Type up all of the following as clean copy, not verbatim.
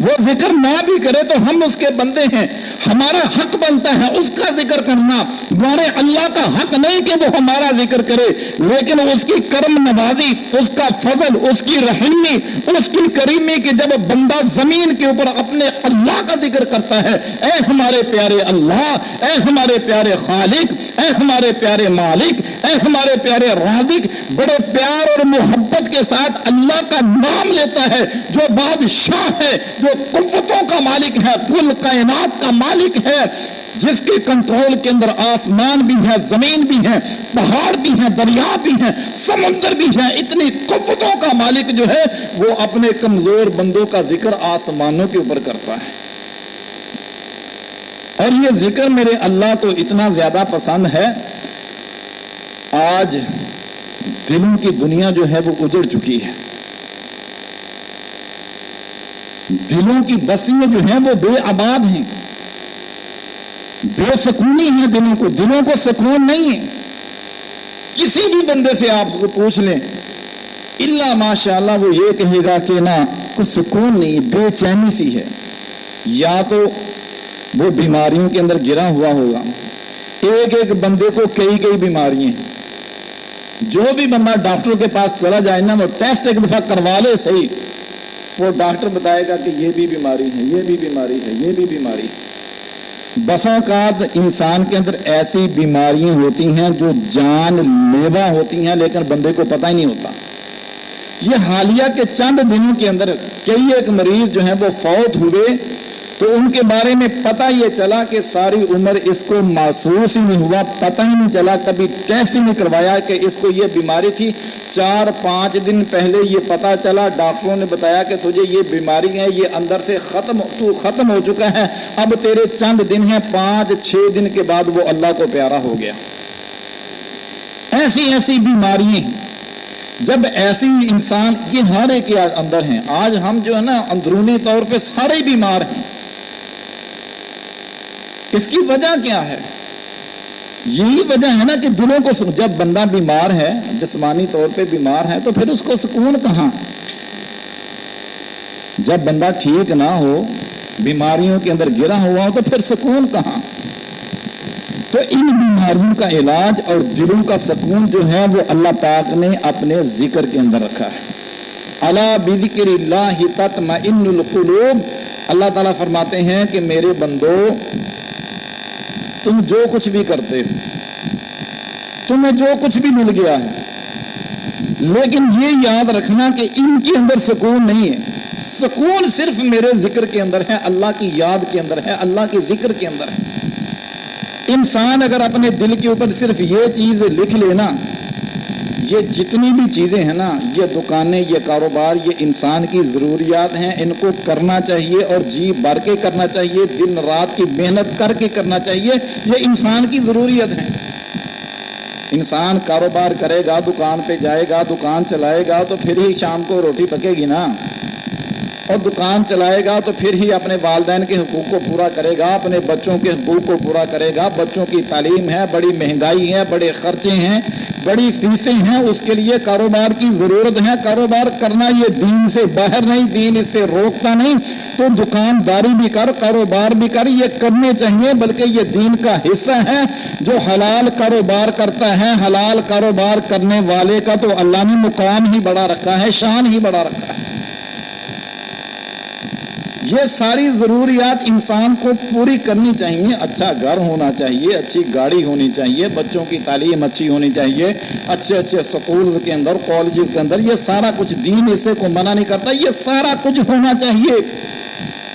وہ ذکر نہ بھی کرے تو ہم اس کے بندے ہیں، ہمارا حق بنتا ہے اس کا ذکر کرنا۔ ہمارے اللہ کا حق نہیں کہ وہ ہمارا ذکر کرے، لیکن اس کی کرم نوازی، اس کا فضل، اس کی رحیمی، اس کی کریمی کہ جب بندہ زمین کے اوپر اپنے اللہ کا ذکر کرتا ہے، اے ہمارے پیارے اللہ، اے ہمارے پیارے خالق، اے ہمارے پیارے مالک، اے ہمارے پیارے رازق، بڑے پیار اور محبت کے ساتھ اللہ کا نام لیتا ہے جو بادشاہ ہے، جو قوتوں کا مالک ہے، کل کائنات کا مالک ہے، جس کے کنٹرول کے اندر آسمان بھی ہے، زمین بھی ہے، پہاڑ بھی ہیں، دریا بھی ہیں، سمندر بھی ہے، اتنی قوتوں کا مالک جو ہے وہ اپنے کمزور بندوں کا ذکر آسمانوں کے اوپر کرتا ہے۔ اور یہ ذکر میرے اللہ کو اتنا زیادہ پسند ہے، آج دلوں کی دنیا جو ہے وہ اجڑ چکی ہے، دلوں کی بستیاں جو ہیں وہ بے آباد ہیں، بے سکونی ہے، دلوں کو سکون نہیں ہے۔ کسی بھی بندے سے آپ کو پوچھ لیں، الا ماشاءاللہ وہ یہ کہے گا کہ نہ کچھ سکون نہیں، بے چینی سی ہے، یا تو وہ بیماریوں کے اندر گرا ہوا ہوگا۔ ایک ایک بندے کو کئی بیماریاں ہیں، جو بھی بندہ ڈاکٹر کے پاس چلا جائے نا، وہ ٹیسٹ ایک دفعہ کروا لے صحیح، وہ ڈاکٹر بتائے گا کہ یہ بھی بیماری ہے، یہ بھی بیماری ہے، یہ بھی بیماری ہے۔ بسا اوقات انسان کے اندر ایسی بیماریاں ہوتی ہیں جو جان لیوا ہوتی ہیں لیکن بندے کو پتہ ہی نہیں ہوتا۔ یہ حالیہ کے چند دنوں کے اندر کئی ایک مریض جو ہیں وہ فوت ہوئے تو ان کے بارے میں پتہ یہ چلا کہ ساری عمر اس کو محسوس ہی نہیں ہوا، پتہ ہی نہیں چلا، کبھی ٹیسٹ ہی نہیں کروایا کہ اس کو یہ بیماری تھی۔ 4-5 دن پہلے یہ پتہ چلا، ڈاکٹروں نے بتایا کہ تجھے یہ بیماری ہے، یہ اندر سے ختم ہو چکا ہے، اب تیرے چند دن ہیں، 5-6 دن کے بعد وہ اللہ کو پیارا ہو گیا۔ ایسی بیماریاں ہیں، جب ایسی انسان یہ ہر ایک کے اندر ہیں۔ آج ہم جو ہے نا اندرونی طور پہ سارے بیمار ہیں، اس کی وجہ کیا ہے؟ یہی وجہ ہے نا کہ دلوں کو، جب بندہ بیمار ہے، جسمانی طور پہ بیمار ہے تو پھر اس کو سکون کہاں؟ جب بندہ ٹھیک نہ ہو، بیماریوں کے اندر گرا ہوا ہو تو پھر سکون کہاں؟ تو ان بیماریوں کا علاج اور دلوں کا سکون جو ہے وہ اللہ پاک نے اپنے ذکر کے اندر رکھا ہے۔ الا بذکر اللہ تطمئن القلوب، اللہ تعالیٰ فرماتے ہیں کہ میرے بندو، تم جو کچھ بھی کرتے ہو، تمہیں جو کچھ بھی مل گیا ہے، لیکن یہ یاد رکھنا کہ ان کے اندر سکون نہیں ہے، سکون صرف میرے ذکر کے اندر ہے، اللہ کی یاد کے اندر ہے، اللہ کے ذکر کے اندر ہے۔ انسان اگر اپنے دل کے اوپر صرف یہ چیز لکھ لینا، یہ جتنی بھی چیزیں ہیں نا، یہ دکانیں، یہ کاروبار، یہ انسان کی ضروریات ہیں، ان کو کرنا چاہیے اور جی بھر کے کرنا چاہیے، دن رات کی محنت کر کے کرنا چاہیے، یہ انسان کی ضروریت ہے۔ انسان کاروبار کرے گا، دکان پہ جائے گا، دکان چلائے گا تو پھر ہی شام کو روٹی پکے گی نا، اور دکان چلائے گا تو پھر ہی اپنے والدین کے حقوق کو پورا کرے گا، اپنے بچوں کے حقوق کو پورا کرے گا۔ بچوں کی تعلیم ہے، بڑی مہنگائی ہے، بڑے خرچے ہیں، بڑی فیسیں ہیں، اس کے لیے کاروبار کی ضرورت ہے۔ کاروبار کرنا یہ دین سے باہر نہیں، دین اس سے روکتا نہیں، تو دکانداری بھی کر، کاروبار بھی کر، یہ کرنے چاہیے، بلکہ یہ دین کا حصہ ہے۔ جو حلال کاروبار کرتا ہے، حلال کاروبار کرنے والے کا تو اللہ نے مقام ہی بڑا رکھا ہے، شان ہی بڑا رکھا ہے۔ یہ ساری ضروریات انسان کو پوری کرنی چاہیے، اچھا گھر ہونا چاہیے، اچھی گاڑی ہونی چاہیے، بچوں کی تعلیم اچھی ہونی چاہیے، اچھے سکولز کے اندر، کالجز کے اندر، یہ سارا کچھ دین اسے کو منع نہیں کرتا، یہ سارا کچھ ہونا چاہیے،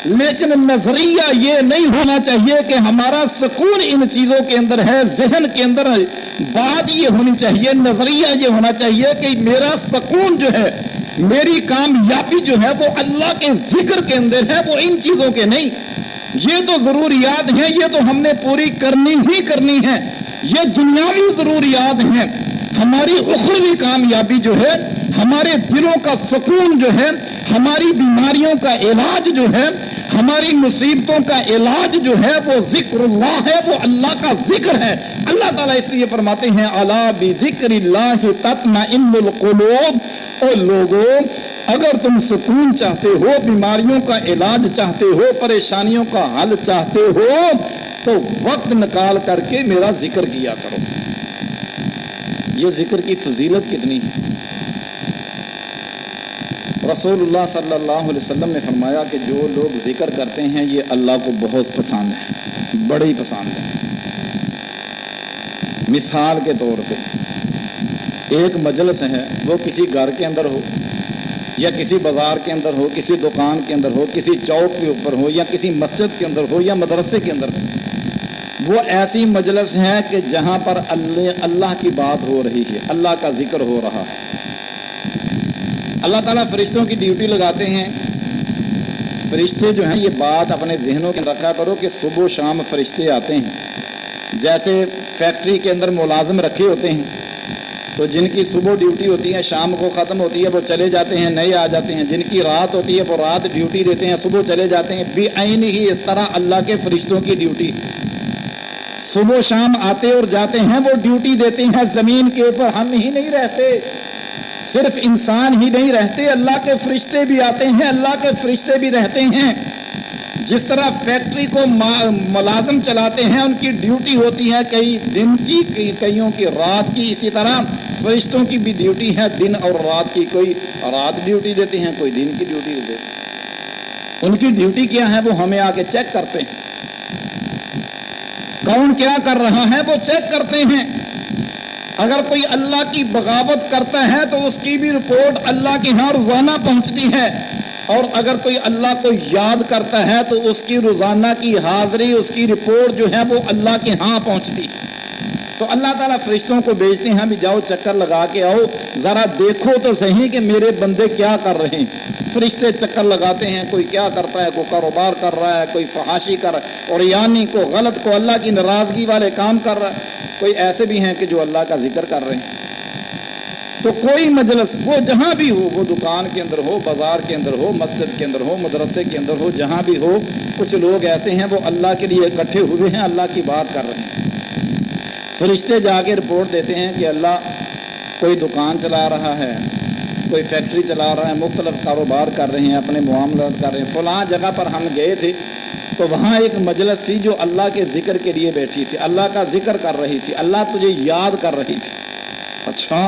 لیکن نظریہ یہ نہیں ہونا چاہیے کہ ہمارا سکون ان چیزوں کے اندر ہے۔ ذہن کے اندر بات یہ ہونی چاہیے، نظریہ یہ ہونا چاہیے کہ میرا سکون جو ہے، میری کامیابی جو ہے وہ اللہ کے ذکر کے اندر ہے، وہ ان چیزوں کے نہیں۔ یہ تو ضروریات ہیں، یہ تو ہم نے پوری کرنی ہی کرنی ہے، یہ دنیاوی ضروریات ہیں۔ ہماری اخروی کامیابی جو ہے، ہمارے دلوں کا سکون جو ہے، ہماری بیماریوں کا علاج جو ہے، ہماری مصیبتوں کا علاج جو ہے وہ ذکر اللہ ہے، وہ اللہ کا ذکر ہے۔ اللہ تعالیٰ اس لیے فرماتے ہیں الا بذکر اللہ تطمئن القلوب، او لوگوں اگر تم سکون چاہتے ہو، بیماریوں کا علاج چاہتے ہو، پریشانیوں کا حل چاہتے ہو، تو وقت نکال کر کے میرا ذکر کیا کرو۔ یہ ذکر کی فضیلت کتنی ہے۔ رسول اللہ صلی اللہ علیہ وسلم نے فرمایا کہ جو لوگ ذکر کرتے ہیں یہ اللہ کو بہت پسند ہے، بڑی پسند ہے۔ مثال کے طور پہ ایک مجلس ہے، وہ کسی گھر کے اندر ہو یا کسی بازار کے اندر ہو، کسی دکان کے اندر ہو، کسی چوک کے اوپر ہو، یا کسی مسجد کے اندر ہو، یا مدرسے کے اندر ہو، وہ ایسی مجلس ہے کہ جہاں پر اللہ کی بات ہو رہی ہے، اللہ کا ذکر ہو رہا ہے۔ اللہ تعالیٰ فرشتوں کی ڈیوٹی لگاتے ہیں۔ فرشتے جو ہیں، یہ بات اپنے ذہنوں کے رکھا کرو کہ صبح و شام فرشتے آتے ہیں۔ جیسے فیکٹری کے اندر ملازم رکھے ہوتے ہیں، تو جن کی صبح ڈیوٹی ہوتی ہے شام کو ختم ہوتی ہے وہ چلے جاتے ہیں، نئے آ جاتے ہیں۔ جن کی رات ہوتی ہے وہ رات ڈیوٹی دیتے ہیں، صبح چلے جاتے ہیں۔ بعین ہی اس طرح اللہ کے فرشتوں کی ڈیوٹی صبح شام آتے اور جاتے ہیں، وہ ڈیوٹی دیتے ہیں۔ زمین کے اوپر ہم ہی نہیں رہتے، صرف انسان ہی نہیں رہتے، اللہ کے فرشتے بھی آتے ہیں، اللہ کے فرشتے بھی رہتے ہیں۔ جس طرح فیکٹری کو ملازم چلاتے ہیں، ان کی ڈیوٹی ہوتی ہے کئی دن کی، کئیوں کی رات کی، اسی طرح فرشتوں کی بھی ڈیوٹی ہے دن اور رات کی۔ کوئی رات ڈیوٹی دیتے ہیں، کوئی دن کی ڈیوٹی دیتے ہیں۔ ان کی ڈیوٹی کیا ہے وہ ہمیں آ کے چیک کرتے ہیں، کون کیا کر رہا ہے وہ چیک کرتے ہیں۔ اگر کوئی اللہ کی بغاوت کرتا ہے تو اس کی بھی رپورٹ اللہ کے ہاں روزانہ پہنچتی ہے، اور اگر کوئی اللہ کو یاد کرتا ہے تو اس کی روزانہ کی حاضری، اس کی رپورٹ جو ہے وہ اللہ کے ہاں پہنچتی۔ تو اللہ تعالیٰ فرشتوں کو بھیجتے ہیں، بھی جاؤ چکر لگا کے آؤ، ذرا دیکھو تو صحیح کہ میرے بندے کیا کر رہے ہیں۔ فرشتے چکر لگاتے ہیں، کوئی کیا کرتا ہے، کوئی کاروبار کر رہا ہے، کوئی فحاشی کر رہا ہے، اور یعنی کو غلط کو اللہ کی ناراضگی والے کام کر رہا ہے، کوئی ایسے بھی ہیں کہ جو اللہ کا ذکر کر رہے ہیں۔ تو کوئی مجلس وہ جہاں بھی ہو، وہ دکان کے اندر ہو، بازار کے اندر ہو، مسجد کے اندر ہو، مدرسے کے اندر ہو، جہاں بھی ہو، کچھ لوگ ایسے ہیں وہ اللہ کے لیے اکٹھے ہوئے ہیں، اللہ کی بات کر رہے ہیں۔ فرشتے جا کے رپورٹ دیتے ہیں کہ اللہ کوئی دکان چلا رہا ہے، کوئی فیکٹری چلا رہا ہے، مختلف کاروبار کر رہے ہیں، اپنے معاملات کر رہے ہیں۔ فلاں جگہ پر ہم گئے تھے تو وہاں ایک مجلس تھی جو اللہ کے ذکر کے لیے بیٹھی تھی، اللہ کا ذکر کر رہی تھی، اللہ تجھے یاد کر رہی تھی۔ اچھا،